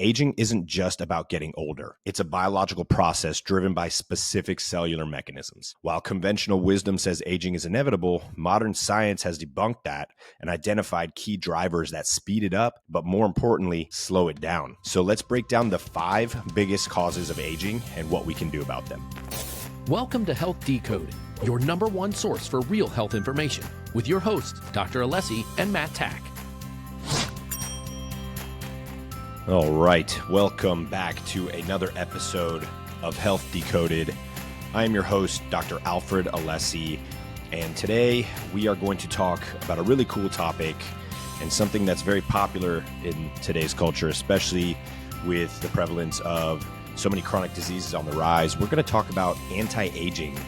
Aging isn't just about getting older. It's a biological process driven by specific cellular mechanisms. While conventional wisdom says aging is inevitable, modern science has debunked that and identified key drivers that speed it up, but more importantly, slow it down. So let's break down the 5 biggest causes of aging and what we can do about them. Welcome to Health Decoded, your number one source for real health information, with your hosts, Dr. Alessi and Matt Tack. All right, welcome back to another episode of Health Decoded. I am your host, Dr. Alfred Alessi, and today we are going to talk about a really cool topic and something that's very popular in today's culture, especially with the prevalence of so many chronic diseases on the rise. We're going to talk about anti-aging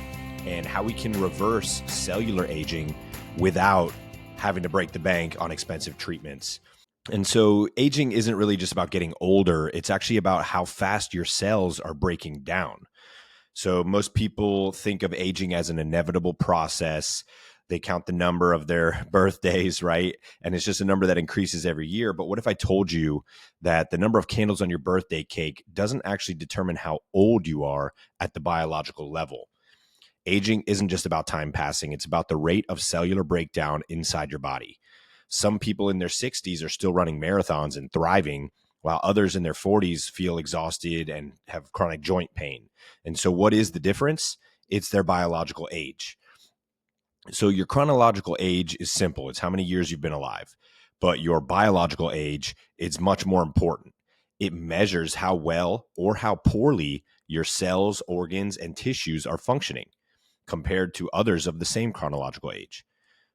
and how we can reverse cellular aging without having to break the bank on expensive treatments. And so aging isn't really just about getting older. It's actually about how fast your cells are breaking down. So most people think of aging as an inevitable process. They count the number of their birthdays, right? And it's just a number that increases every year. But what if I told you that the number of candles on your birthday cake doesn't actually determine how old you are at the biological level? Aging isn't just about time passing. It's about the rate of cellular breakdown inside your body. Some people in their 60s are still running marathons and thriving, while others in their 40s feel exhausted and have chronic joint pain. And so what is the difference? It's their biological age. So your chronological age is simple. It's how many years you've been alive. But your biological age is much more important. It measures how well or how poorly your cells, organs, and tissues are functioning compared to others of the same chronological age.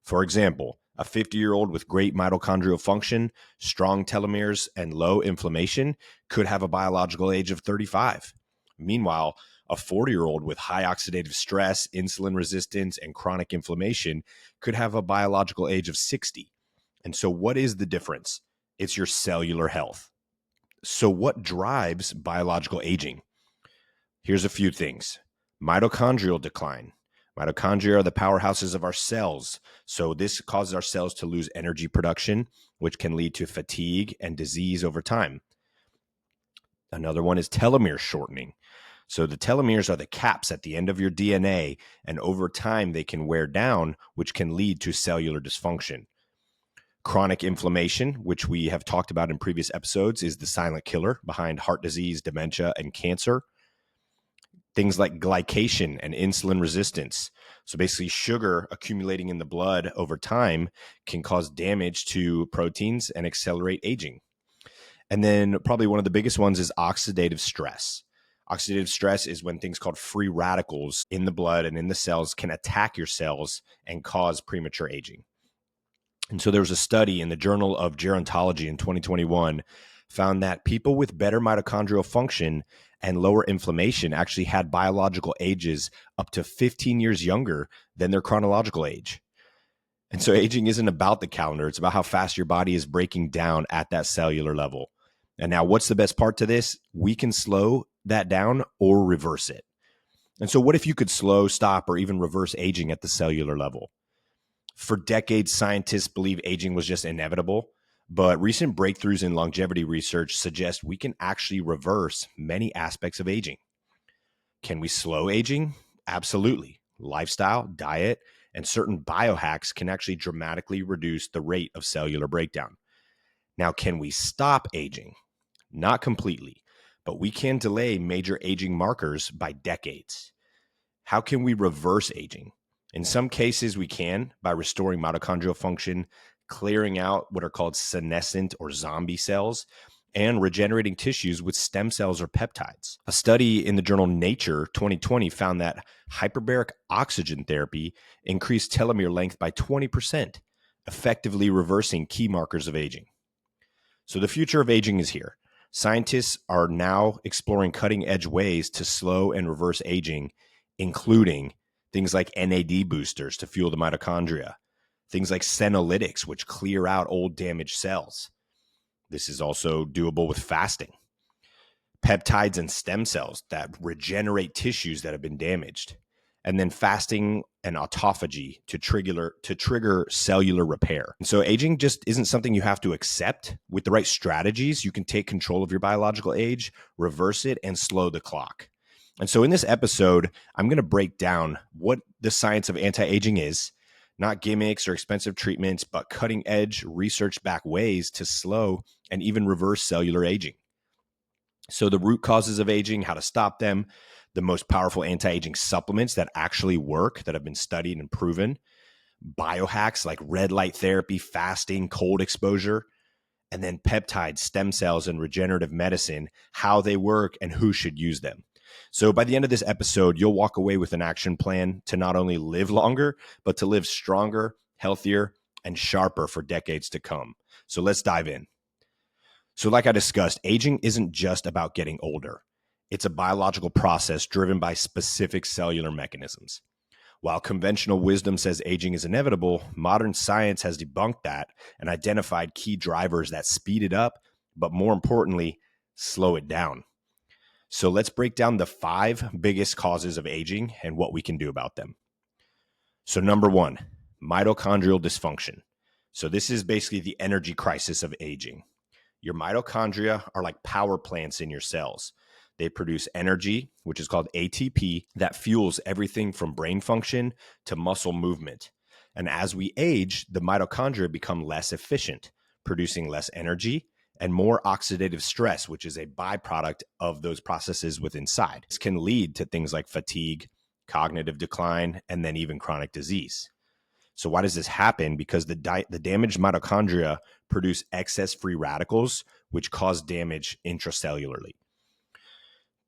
For example, a 50-year-old with great mitochondrial function, strong telomeres, and low inflammation could have a biological age of 35. Meanwhile, a 40-year-old with high oxidative stress, insulin resistance, and chronic inflammation could have a biological age of 60. And so what is the difference? It's your cellular health. So what drives biological aging? Here's a few things. Mitochondrial decline. Mitochondria are the powerhouses of our cells. So this causes our cells to lose energy production, which can lead to fatigue and disease over time. Another one is telomere shortening. So the telomeres are the caps at the end of your DNA, and over time they can wear down, which can lead to cellular dysfunction. Chronic inflammation, which we have talked about in previous episodes, is the silent killer behind heart disease, dementia, and cancer. Things like glycation and insulin resistance. So basically sugar accumulating in the blood over time can cause damage to proteins and accelerate aging. And then probably one of the biggest ones is oxidative stress. Oxidative stress is when things called free radicals in the blood and in the cells can attack your cells and cause premature aging. And so there was a study in the Journal of Gerontology in 2021 found that people with better mitochondrial function and lower inflammation actually had biological ages up to 15 years younger than their chronological age. And so aging isn't about the calendar. It's about how fast your body is breaking down at that cellular level. And now what's the best part to this? We can slow that down or reverse it. And so what if you could slow, stop, or even reverse aging at the cellular level? For decades, scientists believe aging was just inevitable. But recent breakthroughs in longevity research suggest we can actually reverse many aspects of aging. Can we slow aging? Absolutely. Lifestyle, diet, and certain biohacks can actually dramatically reduce the rate of cellular breakdown. Now, can we stop aging? Not completely, but we can delay major aging markers by decades. How can we reverse aging? In some cases, we can by restoring mitochondrial function, clearing out what are called senescent or zombie cells, and regenerating tissues with stem cells or peptides. A study in the journal Nature 2020 found that hyperbaric oxygen therapy increased telomere length by 20%, effectively reversing key markers of aging. So the future of aging is here. Scientists are now exploring cutting-edge ways to slow and reverse aging, including things like NAD boosters to fuel the mitochondria, things like senolytics, which clear out old damaged cells. This is also doable with fasting. Peptides and stem cells that regenerate tissues that have been damaged. and then fasting and autophagy to trigger cellular repair. And so aging just isn't something you have to accept. With the right strategies, you can take control of your biological age, reverse it, and slow the clock. And so in this episode, I'm going to break down what the science of anti-aging is, not gimmicks or expensive treatments, but cutting-edge, research-backed ways to slow and even reverse cellular aging. So the root causes of aging, how to stop them, the most powerful anti-aging supplements that actually work, that have been studied and proven, biohacks like red light therapy, fasting, cold exposure, and then peptides, stem cells, and regenerative medicine, how they work and who should use them. So by the end of this episode, you'll walk away with an action plan to not only live longer, but to live stronger, healthier, and sharper for decades to come. So let's dive in. So like I discussed, aging isn't just about getting older. It's a biological process driven by specific cellular mechanisms. While conventional wisdom says aging is inevitable, modern science has debunked that and identified key drivers that speed it up, but more importantly, slow it down. So let's break down the 5 biggest causes of aging and what we can do about them. So number 1, mitochondrial dysfunction. So this is basically the energy crisis of aging. Your mitochondria are like power plants in your cells. They produce energy, which is called ATP, that fuels everything from brain function to muscle movement. And as we age, the mitochondria become less efficient, producing less energy and more oxidative stress, which is a byproduct of those processes within inside. This can lead to things like fatigue, cognitive decline, and then even chronic disease. So why does this happen? Because the damaged mitochondria produce excess free radicals, which cause damage intracellularly.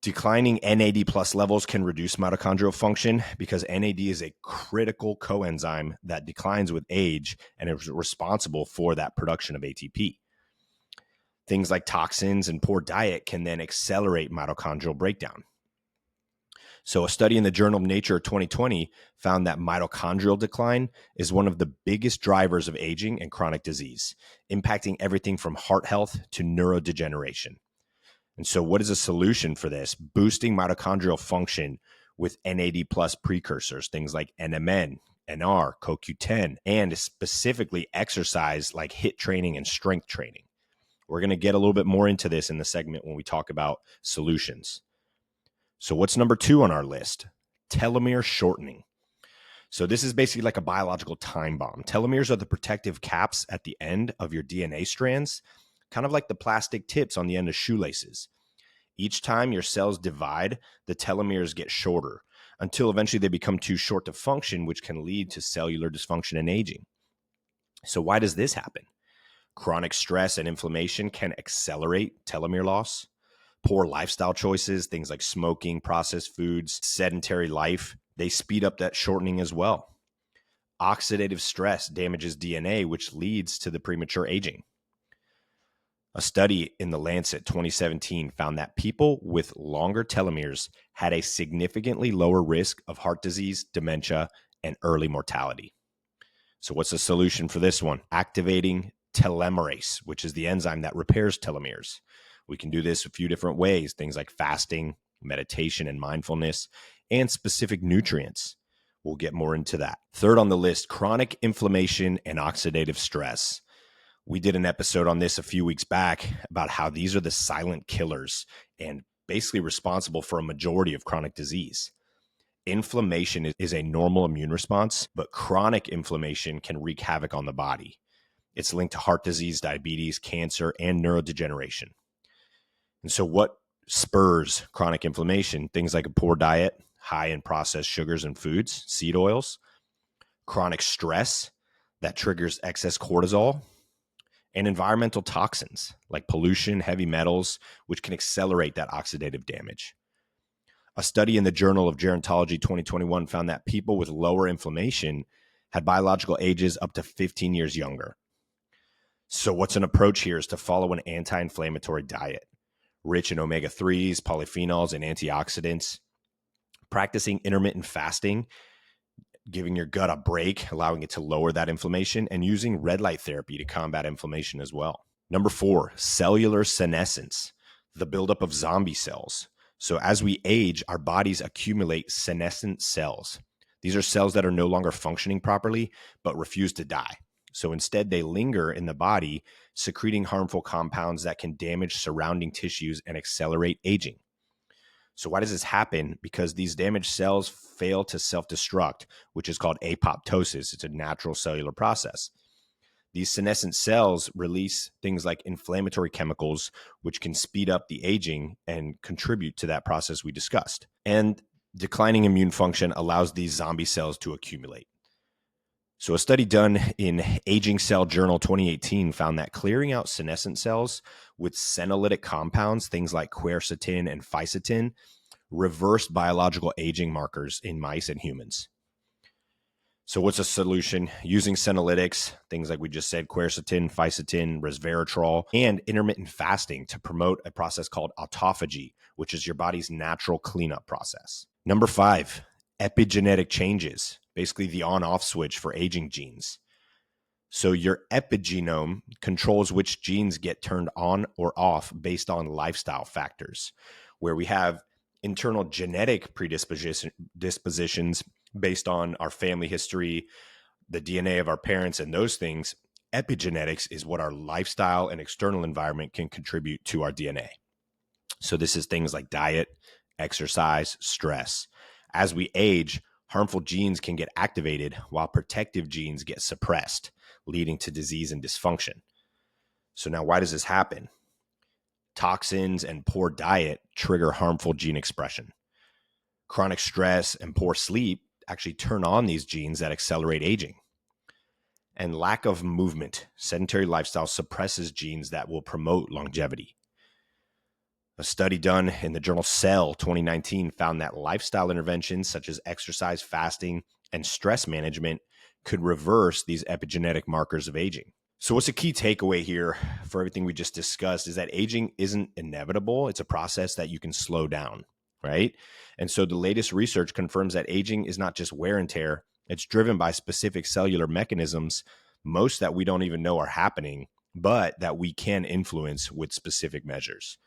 Declining NAD plus levels can reduce mitochondrial function because NAD is a critical coenzyme that declines with age and is responsible for that production of ATP. Things like toxins and poor diet can then accelerate mitochondrial breakdown. So a study in the Journal of Nature 2020 found that mitochondrial decline is one of the biggest drivers of aging and chronic disease, impacting everything from heart health to neurodegeneration. And so what is a solution for this? Boosting mitochondrial function with NAD plus precursors, things like NMN, NR, CoQ10, and specifically exercise like HIIT training and strength training. We're going to get a little bit more into this in the segment when we talk about solutions. So what's number 2 on our list? Telomere shortening. So this is basically like a biological time bomb. Telomeres are the protective caps at the end of your DNA strands, kind of like the plastic tips on the end of shoelaces. Each time your cells divide, the telomeres get shorter until eventually they become too short to function, which can lead to cellular dysfunction and aging. So why does this happen? Chronic stress and inflammation can accelerate telomere loss. Poor lifestyle choices, things like smoking, processed foods, sedentary life, they speed up that shortening as well. Oxidative stress damages DNA, which leads to the premature aging. A study in the Lancet 2017 found that people with longer telomeres had a significantly lower risk of heart disease, dementia, and early mortality. So what's the solution for this one? Activating telomerase, which is the enzyme that repairs telomeres. We can do this a few different ways, things like fasting, meditation, and mindfulness, and specific nutrients. We'll get more into that. Third on the list, chronic inflammation and oxidative stress. We did an episode on this a few weeks back about how these are the silent killers and basically responsible for a majority of chronic disease. Inflammation is a normal immune response, but chronic inflammation can wreak havoc on the body. It's linked to heart disease, diabetes, cancer, and neurodegeneration. And so what spurs chronic inflammation? Things like a poor diet, high in processed sugars and foods, seed oils, chronic stress that triggers excess cortisol, and environmental toxins like pollution, heavy metals, which can accelerate that oxidative damage. A study in the Journal of Gerontology 2021 found that people with lower inflammation had biological ages up to 15 years younger. So what's an approach here is to follow an anti-inflammatory diet, rich in omega-3s, polyphenols, and antioxidants, practicing intermittent fasting, giving your gut a break, allowing it to lower that inflammation, and using red light therapy to combat inflammation as well. Number 4, cellular senescence, the buildup of zombie cells. So as we age, our bodies accumulate senescent cells. These are cells that are no longer functioning properly, but refuse to die. So instead, they linger in the body, secreting harmful compounds that can damage surrounding tissues and accelerate aging. So why does this happen? Because these damaged cells fail to self-destruct, which is called apoptosis. It's a natural cellular process. These senescent cells release things like inflammatory chemicals, which can speed up the aging and contribute to that process we discussed. And declining immune function allows these zombie cells to accumulate. So a study done in Aging Cell Journal 2018 found that clearing out senescent cells with senolytic compounds, things like quercetin and fisetin, reversed biological aging markers in mice and humans. So what's a solution? Using senolytics, things like we just said, quercetin, fisetin, resveratrol, and intermittent fasting to promote a process called autophagy, which is your body's natural cleanup process. Number 5, epigenetic changes, basically the on-off switch for aging genes. So your epigenome controls which genes get turned on or off based on lifestyle factors, where we have internal genetic predispositions based on our family history, the DNA of our parents, and those things. Epigenetics is what our lifestyle and external environment can contribute to our DNA. So this is things like diet, exercise, stress. As we age, harmful genes can get activated while protective genes get suppressed, leading to disease and dysfunction. So now why does this happen? Toxins and poor diet trigger harmful gene expression. Chronic stress and poor sleep actually turn on these genes that accelerate aging. And lack of movement, sedentary lifestyle suppresses genes that will promote longevity. A study done in the journal Cell 2019 found that lifestyle interventions such as exercise, fasting, and stress management could reverse these epigenetic markers of aging. So what's a key takeaway here for everything we just discussed is that aging isn't inevitable. It's a process that you can slow down, right? And so the latest research confirms that aging is not just wear and tear. It's driven by specific cellular mechanisms, most that we don't even know are happening, but that we can influence with specific measures.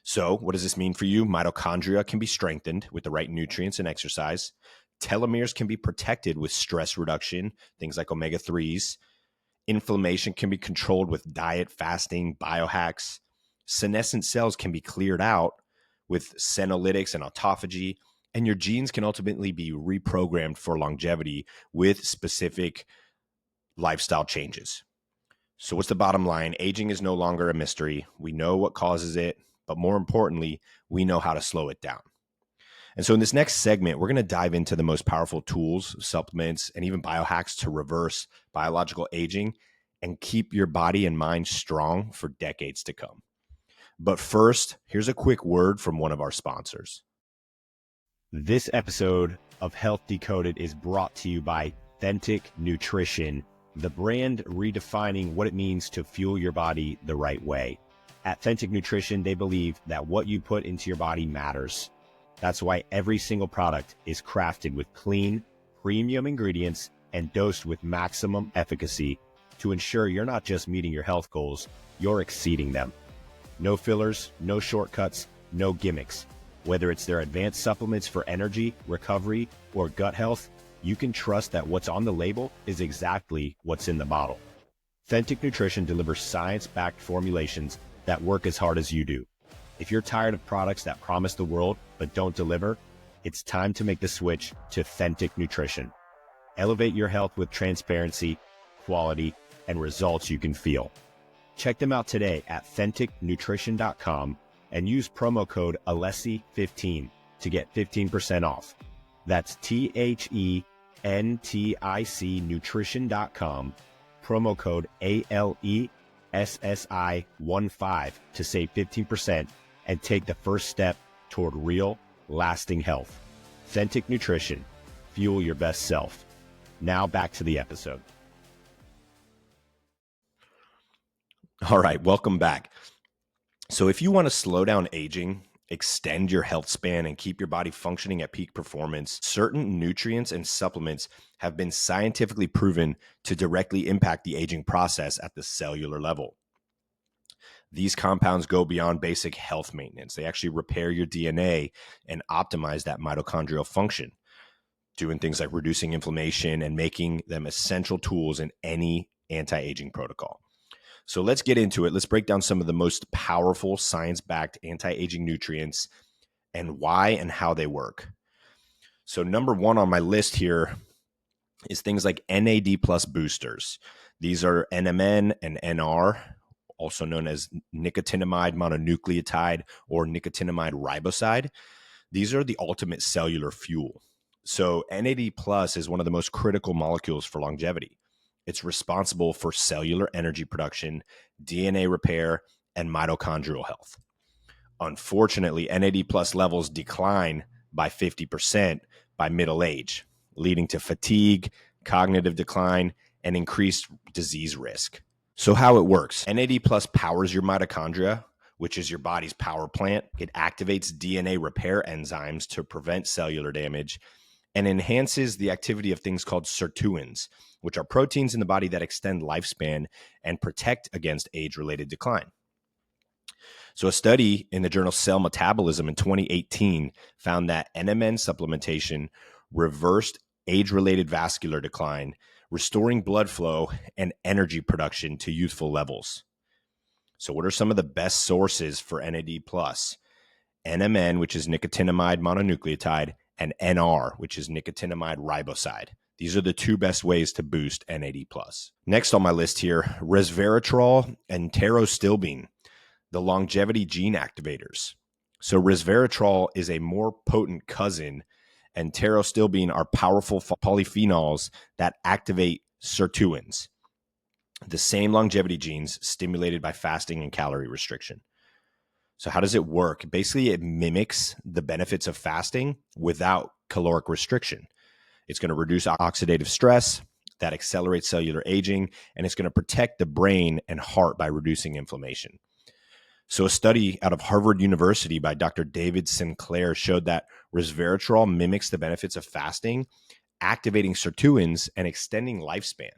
So what does this mean for you? Mitochondria can be strengthened with the right nutrients and exercise. Telomeres can be protected with stress reduction, things like omega-3s. Inflammation can be controlled with diet, fasting, biohacks. Senescent cells can be cleared out with senolytics and autophagy. And your genes can ultimately be reprogrammed for longevity with specific lifestyle changes. So what's the bottom line? Aging is no longer a mystery. We know what causes it, but more importantly, we know how to slow it down. And so in this next segment, we're going to dive into the most powerful tools, supplements, and even biohacks to reverse biological aging and keep your body and mind strong for decades to come. But first, here's a quick word from one of our sponsors. This episode of Health Decoded is brought to you by Authentic Nutrition, the brand redefining what it means to fuel your body the right way. At Authentic Nutrition, they believe that what you put into your body matters. That's why every single product is crafted with clean, premium ingredients and dosed with maximum efficacy to ensure you're not just meeting your health goals, you're exceeding them. No fillers, no shortcuts, no gimmicks. Whether it's their advanced supplements for energy, recovery, or gut health, you can trust that what's on the label is exactly what's in the bottle. Authentic Nutrition delivers science-backed formulations that work as hard as you do. If you're tired of products that promise the world but don't deliver, it's time to make the switch to Authentic Nutrition. Elevate your health with transparency, quality, and results you can feel. Check them out today at AuthenticNutrition.com and use promo code Alessi15 to get 15% off. That's THENTIC Nutrition.com, promo code ALESSI15 to save 15% and take the first step toward real, lasting health. Authentic Nutrition. Fuel your best self. Now back to the episode. All right, welcome back. So if you want to slow down aging, extend your health span, and keep your body functioning at peak performance, certain nutrients and supplements have been scientifically proven to directly impact the aging process at the cellular level. These compounds go beyond basic health maintenance. They actually repair your DNA and optimize that mitochondrial function. doing things like reducing inflammation and making them essential tools in any anti-aging protocol. So let's get into it. Let's break down some of the most powerful science-backed anti-aging nutrients and why and how they work. So number one on my list here is things like NAD plus boosters. These are NMN and NR, also known as nicotinamide mononucleotide or nicotinamide riboside. These are the ultimate cellular fuel. So NAD plus is one of the most critical molecules for longevity. It's responsible for cellular energy production, DNA repair, and mitochondrial health. Unfortunately, NAD plus levels decline by 50% by middle age, leading to fatigue, cognitive decline, and increased disease risk. So how it works: NAD plus powers your mitochondria, which is your body's power plant. It activates DNA repair enzymes to prevent cellular damage and enhances the activity of things called sirtuins, which are proteins in the body that extend lifespan and protect against age-related decline. So a study in the journal Cell Metabolism in 2018 found that NMN supplementation reversed age-related vascular decline, restoring blood flow and energy production to youthful levels. So what are some of the best sources for NAD+? NMN, which is nicotinamide mononucleotide, and NR, which is nicotinamide riboside. These are the two best ways to boost NAD+. Next on my list here, resveratrol and pterostilbene, the longevity gene activators. So resveratrol is a more potent cousin, and pterostilbene are powerful polyphenols that activate sirtuins, the same longevity genes stimulated by fasting and calorie restriction. So how does it work? Basically, it mimics the benefits of fasting without caloric restriction. It's going to reduce oxidative stress that accelerates cellular aging, and it's going to protect the brain and heart by reducing inflammation. So a study out of Harvard University by Dr. David Sinclair showed that resveratrol mimics the benefits of fasting, activating sirtuins and extending lifespan.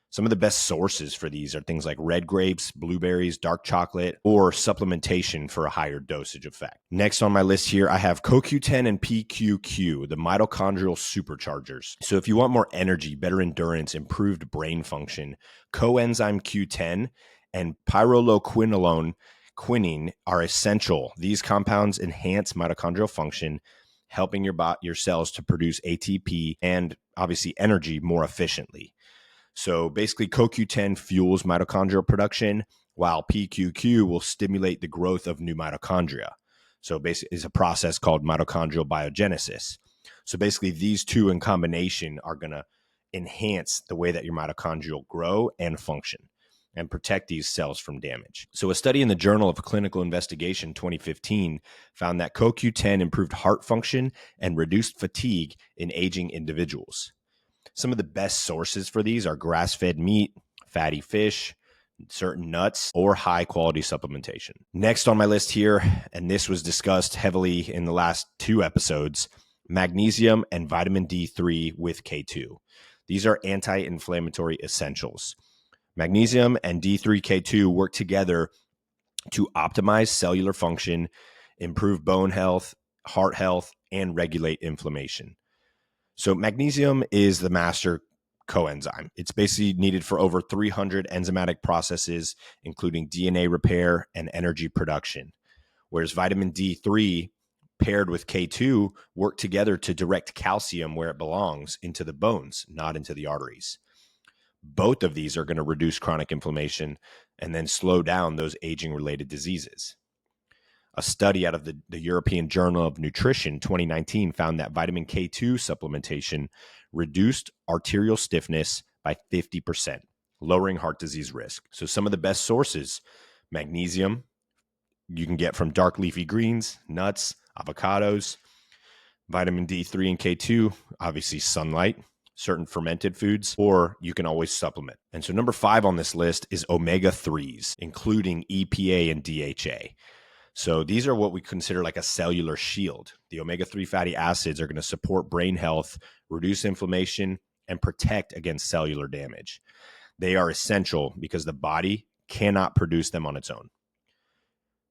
Some of the best sources for these are things like red grapes, blueberries, dark chocolate, or supplementation for a higher dosage effect. Next on my list here, I have CoQ10 and PQQ, the mitochondrial superchargers. So if you want more energy, better endurance, improved brain function, coenzyme Q10 and pyrroloquinone quinine are essential. These compounds enhance mitochondrial function, helping your cells to produce ATP and obviously energy more efficiently. So basically, CoQ10 fuels mitochondrial production, while PQQ will stimulate the growth of new mitochondria. So basically, it's a process called mitochondrial biogenesis. So basically, these two in combination are going to enhance the way that your mitochondria grow and function and protect these cells from damage. So a study in the Journal of Clinical Investigation 2015 found that CoQ10 improved heart function and reduced fatigue in aging individuals. Some of the best sources for these are grass-fed meat, fatty fish, certain nuts, or high-quality supplementation. Next on my list here, and this was discussed heavily in the last 2 episodes, magnesium and vitamin D3 with K2. These are anti-inflammatory essentials. Magnesium and D3K2 work together to optimize cellular function, improve bone health, heart health, and regulate inflammation. So magnesium is the master coenzyme. It's basically needed for over 300 enzymatic processes, including DNA repair and energy production. Whereas vitamin D3 paired with K2 work together to direct calcium where it belongs, into the bones, not into the arteries. Both of these are going to reduce chronic inflammation and then slow down those aging-related diseases. A study out of the European Journal of Nutrition 2019 found that vitamin K2 supplementation reduced arterial stiffness by 50%, lowering heart disease risk. So some of the best sources: magnesium, you can get from dark leafy greens, nuts, avocados. Vitamin D3 and K2, obviously sunlight, certain fermented foods, or you can always supplement. And so number 5 on this list is omega-3s, including EPA and DHA. So these are what we consider like a cellular shield. The omega-3 fatty acids are going to support brain health, reduce inflammation, and protect against cellular damage. They are essential because the body cannot produce them on its own.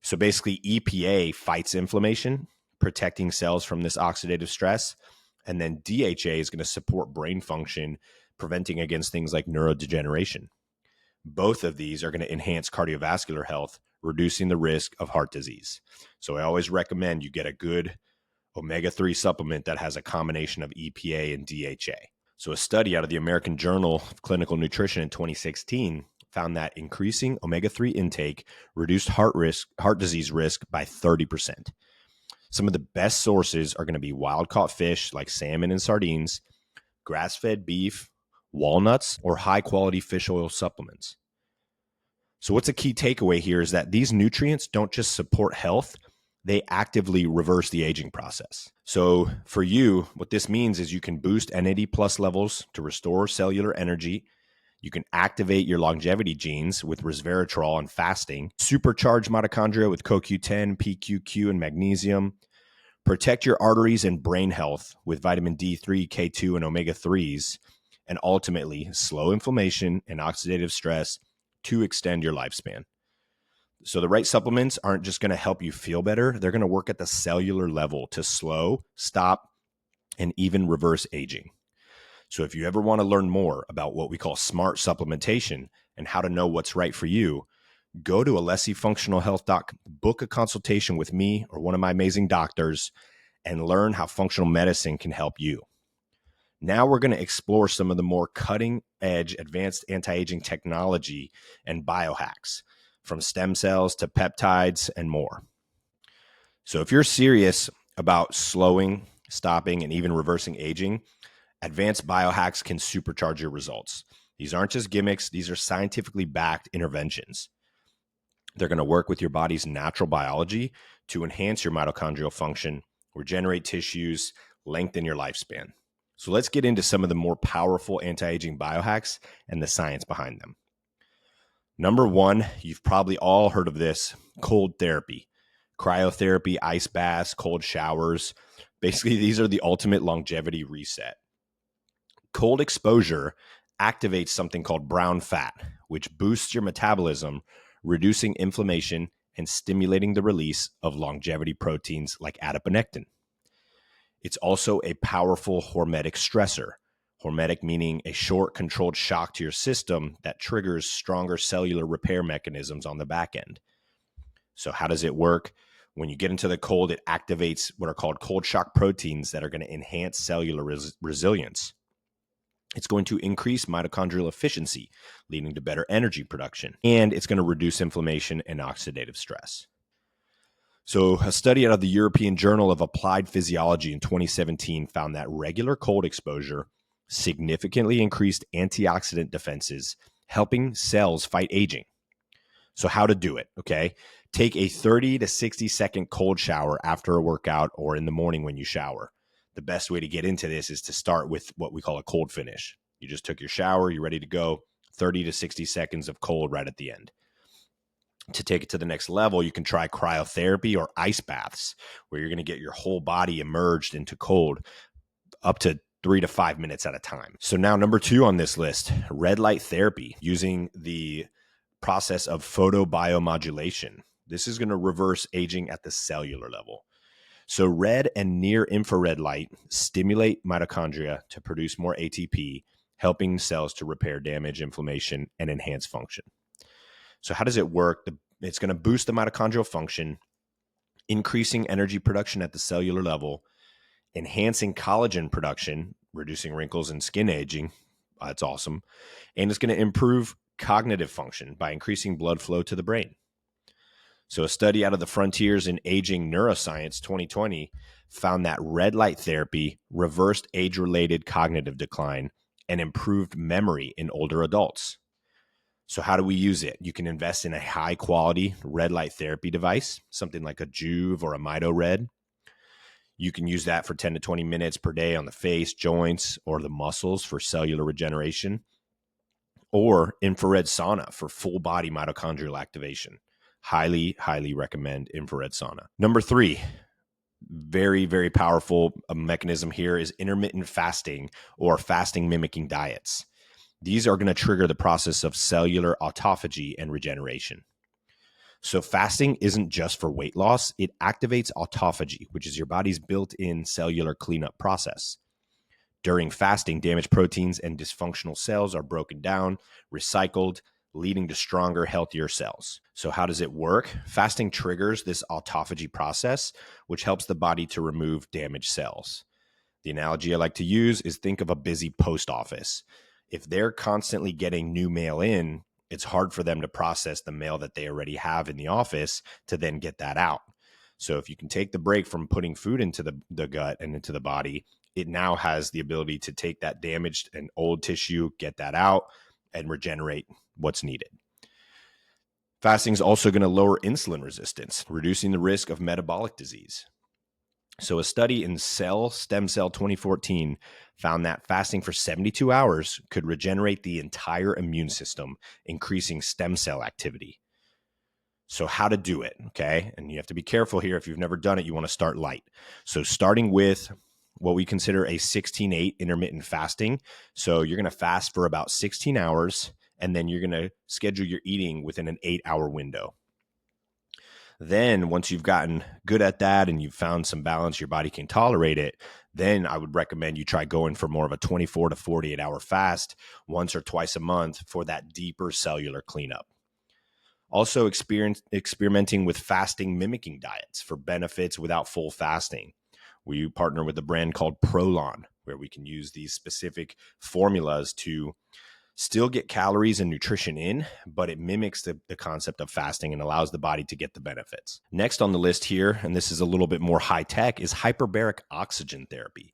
So basically, EPA fights inflammation, protecting cells from this oxidative stress. And then DHA is going to support brain function, preventing against things like neurodegeneration. Both of these are going to enhance cardiovascular health, reducing the risk of heart disease. So I always recommend you get a good omega-3 supplement that has a combination of EPA and DHA. So a study out of the American Journal of Clinical Nutrition in 2016 found that increasing omega-3 intake reduced heart disease risk by 30%. Some of the best sources are going to be wild-caught fish like salmon and sardines, grass-fed beef, walnuts, or high-quality fish oil supplements. So what's a key takeaway here is that these nutrients don't just support health, they actively reverse the aging process. So for you, what this means is you can boost NAD+ levels to restore cellular energy. You can activate your longevity genes with resveratrol and fasting, supercharge mitochondria with CoQ10, PQQ, and magnesium, protect your arteries and brain health with vitamin D3, K2, and omega-3s, and ultimately slow inflammation and oxidative stress to extend your lifespan. So the right supplements aren't just going to help you feel better. They're going to work at the cellular level to slow, stop, and even reverse aging. So if you ever want to learn more about what we call smart supplementation and how to know what's right for you, go to AlessiFunctionalHealth.com, book a consultation with me or one of my amazing doctors, and learn how functional medicine can help you. Now we're going to explore some of the more cutting-edge advanced anti-aging technology and biohacks, from stem cells to peptides and more. So if you're serious about slowing, stopping, and even reversing aging, advanced biohacks can supercharge your results. These aren't just gimmicks. These are scientifically backed interventions. They're going to work with your body's natural biology to enhance your mitochondrial function, regenerate tissues, lengthen your lifespan. So let's get into some of the more powerful anti-aging biohacks and the science behind them. Number one, you've probably all heard of this: cold therapy, cryotherapy, ice baths, cold showers. Basically, these are the ultimate longevity reset. Cold exposure activates something called brown fat, which boosts your metabolism, reducing inflammation and stimulating the release of longevity proteins like adiponectin. It's also a powerful hormetic stressor. Hormetic meaning a short, controlled shock to your system that triggers stronger cellular repair mechanisms on the back end. So how does it work? When you get into the cold, it activates what are called cold shock proteins that are going to enhance cellular resilience. It's going to increase mitochondrial efficiency, leading to better energy production, and it's going to reduce inflammation and oxidative stress. So a study out of the European Journal of Applied Physiology in 2017 found that regular cold exposure significantly increased antioxidant defenses, helping cells fight aging. So how to do it, okay? Take a 30 to 60 second cold shower after a workout or in the morning when you shower. The best way to get into this is to start with what we call a cold finish. You just took your shower, you're ready to go, 30 to 60 seconds of cold right at the end. To take it to the next level, you can try cryotherapy or ice baths, where you're going to get your whole body immersed into cold up to 3 to 5 minutes at a time. So now number 2 on this list, red light therapy, using the process of photobiomodulation. This is going to reverse aging at the cellular level. So red and near infrared light stimulate mitochondria to produce more ATP, helping cells to repair damage, inflammation, and enhance function. So how does it work? It's going to boost the mitochondrial function, increasing energy production at the cellular level, enhancing collagen production, reducing wrinkles and skin aging. That's awesome. And it's going to improve cognitive function by increasing blood flow to the brain. So a study out of the Frontiers in Aging Neuroscience 2020 found that red light therapy reversed age-related cognitive decline and improved memory in older adults. So how do we use it? You can invest in a high-quality red light therapy device, something like a Juve or a MitoRed. You can use that for 10 to 20 minutes per day on the face, joints, or the muscles for cellular regeneration, or infrared sauna for full body mitochondrial activation. Highly, highly recommend infrared sauna. Number 3, very, very powerful mechanism here is intermittent fasting or fasting mimicking diets. These are going to trigger the process of cellular autophagy and regeneration. So fasting isn't just for weight loss. It activates autophagy, which is your body's built-in cellular cleanup process. During fasting, damaged proteins and dysfunctional cells are broken down, recycled, leading to stronger, healthier cells. So how does it work? Fasting triggers this autophagy process, which helps the body to remove damaged cells. The analogy I like to use is think of a busy post office. If they're constantly getting new mail in, it's hard for them to process the mail that they already have in the office to then get that out. So if you can take the break from putting food into the gut and into the body, it now has the ability to take that damaged and old tissue, get that out, and regenerate what's needed. Fasting is also going to lower insulin resistance, reducing the risk of metabolic disease. So a study in Cell Stem Cell 2014 found that fasting for 72 hours could regenerate the entire immune system, increasing stem cell activity. So how to do it, okay? And you have to be careful here. If you've never done it, you want to start light. So starting with what we consider a 16-8 intermittent fasting. So you're going to fast for about 16 hours, and then you're going to schedule your eating within an 8-hour window. Then once you've gotten good at that and you've found some balance, your body can tolerate it, then I would recommend you try going for more of a 24 to 48 hour fast once or twice a month for that deeper cellular cleanup. Also experimenting with fasting mimicking diets for benefits without full fasting. We partner with a brand called Prolon, where we can use these specific formulas to still get calories and nutrition in, but it mimics the concept of fasting and allows the body to get the benefits. Next on the list here, and this is a little bit more high tech, is hyperbaric oxygen therapy.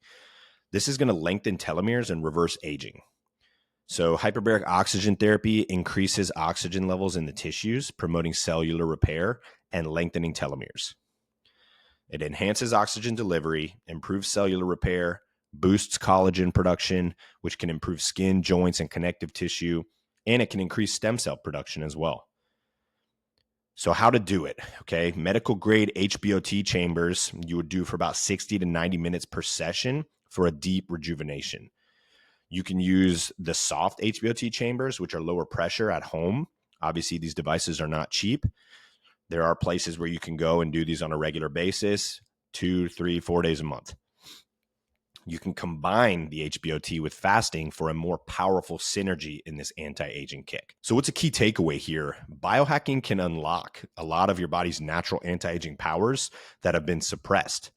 This is going to lengthen telomeres and reverse aging. So hyperbaric oxygen therapy increases oxygen levels in the tissues, promoting cellular repair and lengthening telomeres. It enhances oxygen delivery, improves cellular repair, boosts collagen production, which can improve skin, joints, and connective tissue, and it can increase stem cell production as well. So how to do it, okay? Medical grade HBOT chambers you would do for about 60 to 90 minutes per session for a deep rejuvenation. You can use the soft HBOT chambers, which are lower pressure at home. Obviously, these devices are not cheap. There are places where you can go and do these on a regular basis, 2, 3, 4 days a month. You can combine the HBOT with fasting for a more powerful synergy in this anti-aging kick. So what's a key takeaway here? Biohacking can unlock a lot of your body's natural anti-aging powers that have been suppressed.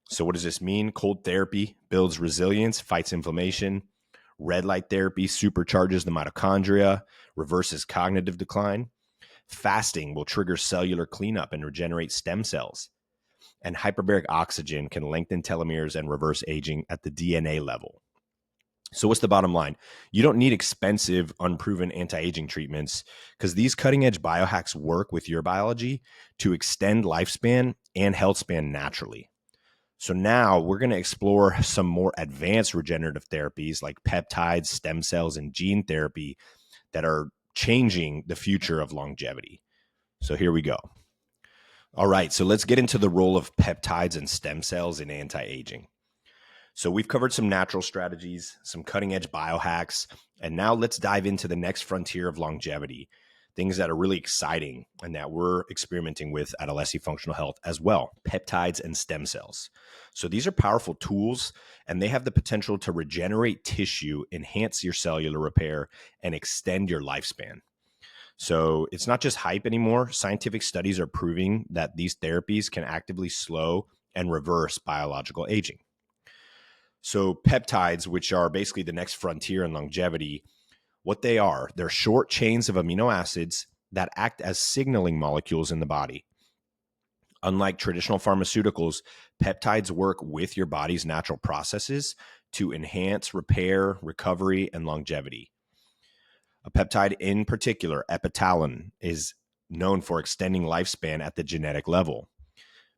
So what does this mean? Cold therapy builds resilience, fights inflammation. Red light therapy supercharges the mitochondria, reverses cognitive decline. Fasting will trigger cellular cleanup and regenerate stem cells. And hyperbaric oxygen can lengthen telomeres and reverse aging at the DNA level. So what's the bottom line? You don't need expensive, unproven anti-aging treatments because these cutting-edge biohacks work with your biology to extend lifespan and health span naturally. So now we're going to explore some more advanced regenerative therapies like peptides, stem cells, and gene therapy that are changing the future of longevity. So here we go. All right, so let's get into the role of peptides and stem cells in anti-aging. So we've covered some natural strategies, some cutting-edge biohacks, and now let's dive into the next frontier of longevity, things that are really exciting and that we're experimenting with at Alessi Functional Health as well, peptides and stem cells. So these are powerful tools, and they have the potential to regenerate tissue, enhance your cellular repair, and extend your lifespan. So it's not just hype anymore. Scientific studies are proving that these therapies can actively slow and reverse biological aging. So peptides, which are basically the next frontier in longevity, what they are, they're short chains of amino acids that act as signaling molecules in the body. Unlike traditional pharmaceuticals, peptides work with your body's natural processes to enhance repair, recovery, and longevity. A peptide in particular, epitalin, is known for extending lifespan at the genetic level.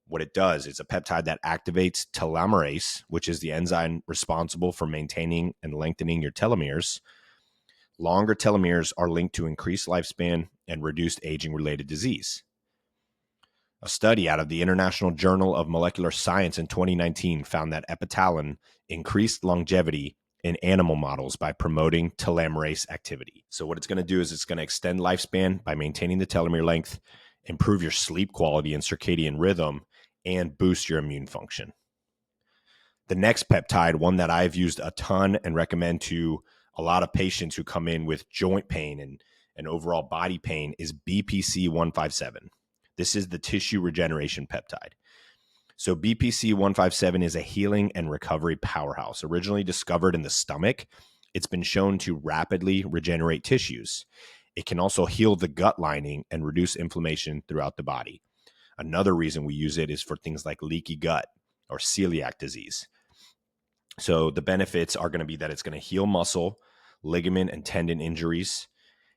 What it does is a peptide that activates telomerase, which is the enzyme responsible for maintaining and lengthening your telomeres. Longer telomeres are linked to increased lifespan and reduced aging-related disease. A study out of the International Journal of Molecular Science in 2019 found that epitalin increased longevity in animal models by promoting telomerase activity. So what it's going to do is it's going to extend lifespan by maintaining the telomere length, improve your sleep quality and circadian rhythm, and boost your immune function. The next peptide, one that I've used a ton and recommend to a lot of patients who come in with joint pain and overall body pain, is BPC 157. This is the tissue regeneration peptide. So BPC 157 is a healing and recovery powerhouse. Originally discovered in the stomach, it's been shown to rapidly regenerate tissues. It can also heal the gut lining and reduce inflammation throughout the body. Another reason we use it is for things like leaky gut or celiac disease. So the benefits are going to be that it's going to heal muscle, ligament, and tendon injuries.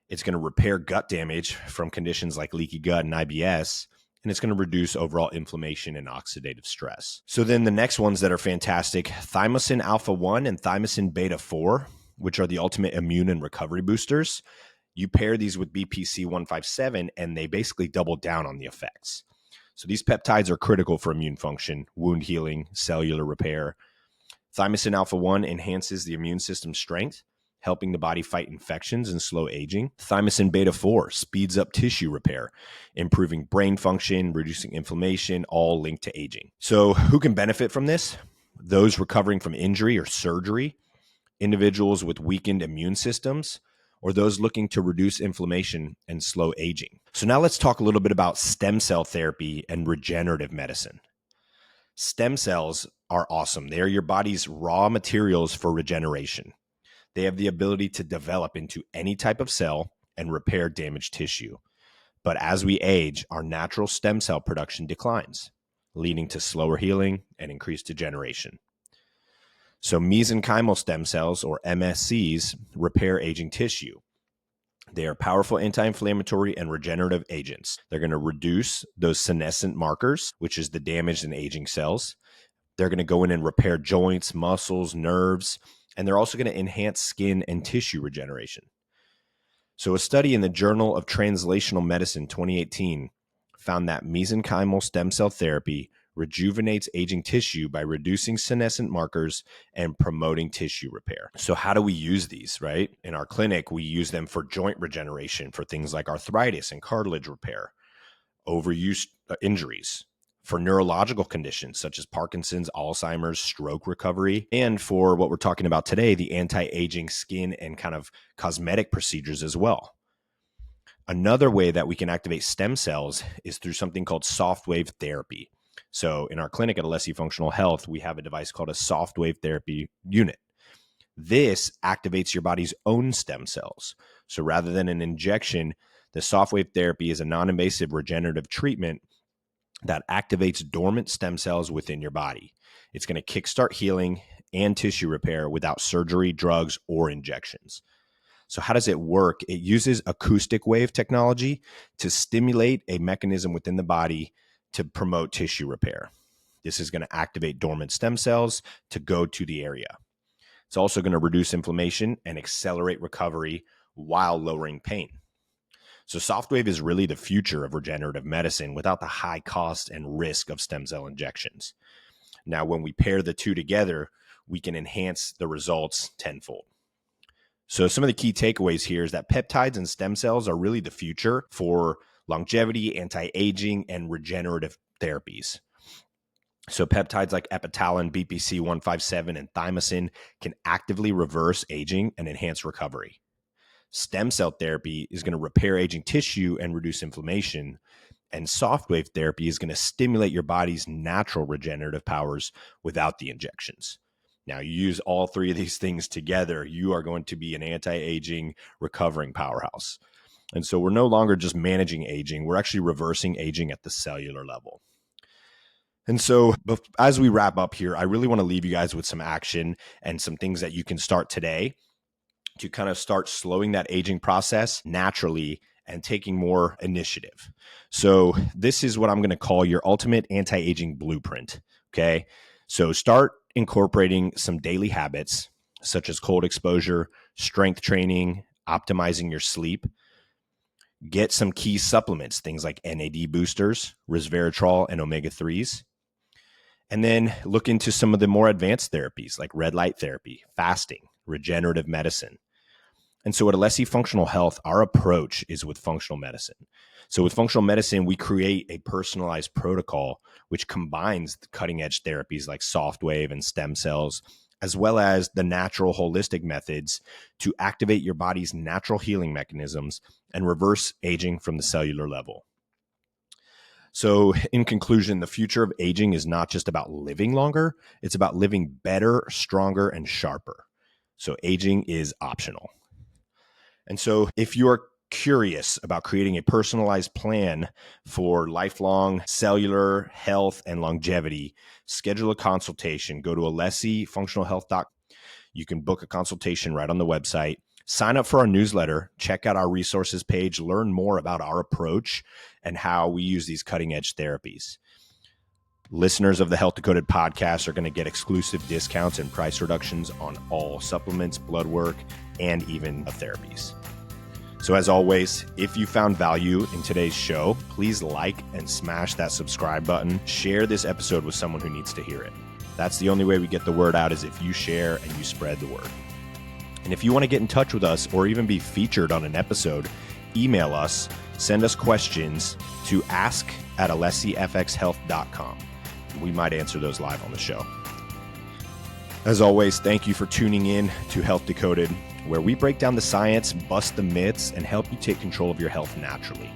It's going to repair gut damage from conditions like leaky gut and IBS, and it's going to reduce overall inflammation and oxidative stress. So then the next ones that are fantastic, thymosin alpha 1 and thymosin beta 4, which are the ultimate immune and recovery boosters. You pair these with BPC 157, and they basically double down on the effects. So these peptides are critical for immune function, wound healing, cellular repair. Thymosin alpha 1 enhances the immune system's strength, helping the body fight infections and slow aging. Thymosin beta 4 speeds up tissue repair, improving brain function, reducing inflammation, all linked to aging. So who can benefit from this? Those recovering from injury or surgery, individuals with weakened immune systems, or those looking to reduce inflammation and slow aging. So now let's talk a little bit about stem cell therapy and regenerative medicine. Stem cells are awesome. They are your body's raw materials for regeneration. They have the ability to develop into any type of cell and repair damaged tissue. But as we age, our natural stem cell production declines, leading to slower healing and increased degeneration. So mesenchymal stem cells, or MSCs, repair aging tissue. They are powerful anti-inflammatory and regenerative agents. They're going to reduce those senescent markers, which is the damaged and aging cells. They're going to go in and repair joints, muscles, nerves, and they're also going to enhance skin and tissue regeneration. So a study in the Journal of Translational Medicine 2018 found that mesenchymal stem cell therapy rejuvenates aging tissue by reducing senescent markers and promoting tissue repair. So how do we use these, right? In our clinic, we use them for joint regeneration, for things like arthritis and cartilage repair, overuse injuries, for neurological conditions such as Parkinson's, Alzheimer's, stroke recovery, and for what we're talking about today, the anti-aging skin and kind of cosmetic procedures as well. Another way that we can activate stem cells is through something called Softwave Therapy. So in our clinic at Alessi Functional Health, we have a device called a Softwave Therapy unit. This activates your body's own stem cells. So rather than an injection, the Softwave Therapy is a non-invasive regenerative treatment that activates dormant stem cells within your body. It's going to kickstart healing and tissue repair without surgery, drugs, or injections. So how does it work? It uses acoustic wave technology to stimulate a mechanism within the body to promote tissue repair. This is going to activate dormant stem cells to go to the area. It's also going to reduce inflammation and accelerate recovery while lowering pain. So Softwave is really the future of regenerative medicine without the high cost and risk of stem cell injections. Now, when we pair the two together, we can enhance the results tenfold. So some of the key takeaways here is that peptides and stem cells are really the future for longevity, anti-aging, and regenerative therapies. So peptides like epitalin, BPC 157, and thymosin can actively reverse aging and enhance recovery. Stem cell therapy is going to repair aging tissue and reduce inflammation. And Softwave therapy is going to stimulate your body's natural regenerative powers without the injections. Now, you use all three of these things together, you are going to be an anti-aging, recovering powerhouse. And so we're no longer just managing aging, we're actually reversing aging at the cellular level. And so as we wrap up here, I really want to leave you guys with some action and some things that you can start today to kind of start slowing that aging process naturally and taking more initiative. So this is what I'm going to call your ultimate anti-aging blueprint. Okay. So start incorporating some daily habits such as cold exposure, strength training, optimizing your sleep. Get some key supplements, things like NAD boosters, resveratrol, and omega-3s. And then look into some of the more advanced therapies like red light therapy, fasting, regenerative medicine. And so at Alessi Functional Health, our approach is with functional medicine. So with functional medicine, we create a personalized protocol which combines the cutting-edge therapies like Softwave and stem cells, as well as the natural holistic methods to activate your body's natural healing mechanisms and reverse aging from the cellular level. So in conclusion, the future of aging is not just about living longer, it's about living better, stronger, and sharper. So aging is optional. And so if you are curious about creating a personalized plan for lifelong cellular health and longevity, schedule a consultation. Go to alessifunctionalhealth.com. You can book a consultation right on the website. Sign up for our newsletter. Check out our resources page. Learn more about our approach and how we use these cutting-edge therapies. Listeners of the Health Decoded podcast are going to get exclusive discounts and price reductions on all supplements, blood work, and even therapies. So as always, if you found value in today's show, please like and smash that subscribe button. Share this episode with someone who needs to hear it. That's the only way we get the word out, is if you share and you spread the word. And if you want to get in touch with us or even be featured on an episode, email us, send us questions to ask@alessifxhealth.com. We might answer those live on the show. As always, thank you for tuning in to Health Decoded, where we break down the science, bust the myths, and help you take control of your health naturally.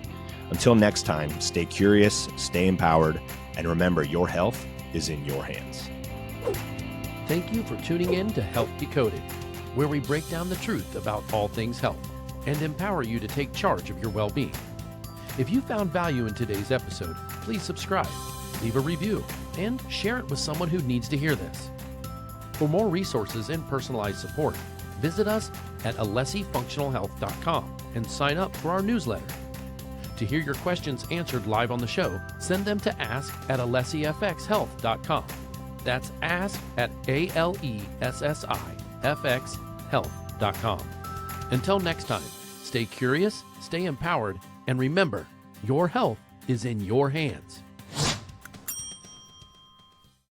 Until next time, stay curious, stay empowered, and remember, your health is in your hands. Thank you for tuning in to Health Decoded, where we break down the truth about all things health and empower you to take charge of your well-being. If you found value in today's episode, please subscribe, leave a review, and share it with someone who needs to hear this. For more resources and personalized support, visit us at alessifunctionalhealth.com and sign up for our newsletter. To hear your questions answered live on the show, send them to ask@alessifxhealth.com. That's ask@alessifxhealth.com. Until next time, stay curious, stay empowered, and remember, your health is in your hands.